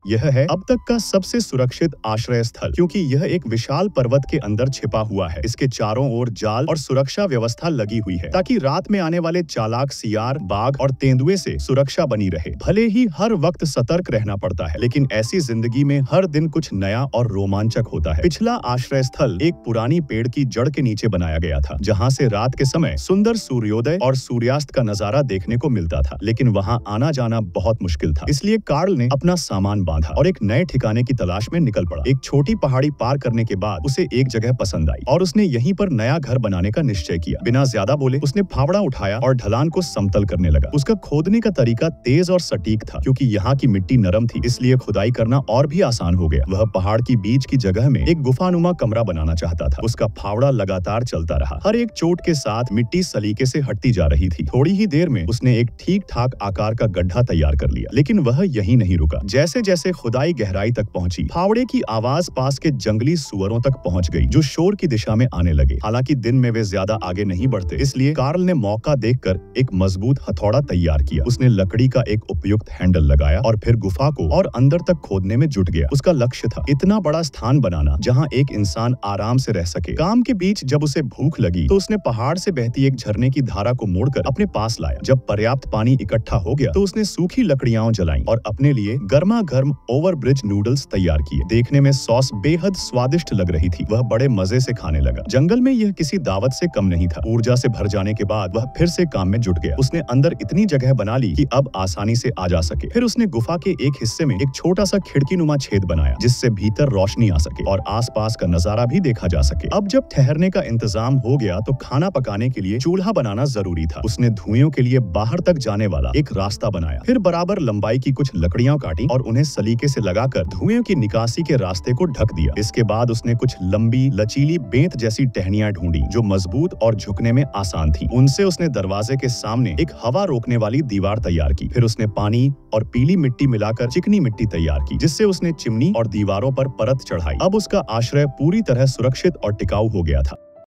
यह है अब तक का सबसे सुरक्षित आश्रय स्थल, क्योंकि यह एक विशाल पर्वत के अंदर छिपा हुआ है। इसके चारों ओर जाल और सुरक्षा व्यवस्था लगी हुई है ताकि रात में आने वाले चालाक सियार, बाघ और तेंदुए से सुरक्षा बनी रहे। भले ही हर वक्त सतर्क रहना पड़ता है, लेकिन ऐसी जिंदगी में हर दिन कुछ नया और रोमांचक होता है। पिछला आश्रय स्थल एक पुरानी पेड़ की जड़ के नीचे बनाया गया था, जहाँ से रात के समय सुंदर सूर्योदय और सूर्यास्त का नजारा देखने को मिलता था। लेकिन वहाँ आना जाना बहुत मुश्किल था, इसलिए कार्ल ने अपना सामान बांधा और एक नए ठिकाने की तलाश में निकल पड़ा। एक छोटी पहाड़ी पार करने के बाद उसे एक जगह पसंद आई और उसने यहीं पर नया घर बनाने का निश्चय किया। बिना ज्यादा बोले उसने फावड़ा उठाया और ढलान को समतल करने लगा। उसका खोदने का तरीका तेज और सटीक था, क्योंकि यहाँ की मिट्टी नरम थी, इसलिए खुदाई करना और भी आसान हो गया। वह पहाड़ की बीच की जगह में एक गुफानुमा कमरा बनाना चाहता था। उसका फावड़ा लगातार चलता रहा। हर एक चोट के साथ मिट्टी सलीके से हटती जा रही थी। थोड़ी ही देर में उसने एक ठीक ठाक आकार का गड्ढा तैयार कर लिया। लेकिन वह यहीं नहीं रुका। जैसे जैसे खुदाई गहराई तक पहुंची, फावड़े की आवाज पास के जंगली सुअरों तक पहुंच गई, जो शोर की दिशा में आने लगे। हालांकि दिन में वे ज्यादा आगे नहीं बढ़ते, इसलिए कार्ल ने मौका देखकर एक मजबूत हथौड़ा तैयार किया। उसने लकड़ी का एक उपयुक्त हैंडल लगाया और फिर गुफा को और अंदर तक खोदने में जुट गया। उसका लक्ष्य था इतना बड़ा स्थान बनाना जहां एक इंसान आराम से रह सके। काम के बीच जब उसे भूख लगी तो उसने पहाड़ से बहती एक झरने की धारा को मोड़कर अपने पास लाया। जब पर्याप्त पानी इकट्ठा हो गया तो उसने सूखी लकड़ियां जलाईं और अपने लिए गर्मा गर्म ओवरब्रिज नूडल्स तैयार किए। देखने में सॉस बेहद स्वादिष्ट लग रही थी। वह बड़े मजे से खाने लगा। जंगल में यह किसी दावत से कम नहीं था। ऊर्जा से भर जाने के बाद वह फिर से काम में जुट गया। उसने अंदर इतनी जगह बना ली कि अब आसानी से आ जा सके। फिर उसने गुफा के एक हिस्से में एक छोटा सा खिड़कीनुमा छेद बनाया, जिससे भीतर रोशनी आ सके और आसपास का नजारा भी देखा जा सके। अब जब ठहरने का इंतजाम हो गया तो खाना पकाने के लिए चूल्हा बनाना जरूरी था। उसने धुएं के लिए बाहर तक जाने वाला एक रास्ता बनाया। फिर बराबर लंबाई की कुछ लकड़ियां काटी और उन्हें सलीके से लगाकर धुएं की निकासी के रास्ते को ढक दिया। इसके बाद उसने कुछ लंबी लचीली बेंत जैसी टहनियां ढूंढी, जो मजबूत और झुकने में आसान थी। उनसे उसने दरवाजे के सामने एक हवा रोकने वाली दीवार तैयार की। फिर उसने पानी और पीली मिट्टी मिलाकर चिकनी मिट्टी तैयार की, जिससे उसने चिमनी और दीवारों पर परत चढ़ाई। अब उसका आश्रय पूरी तरह सुरक्षित और टिकाऊ हो गया था।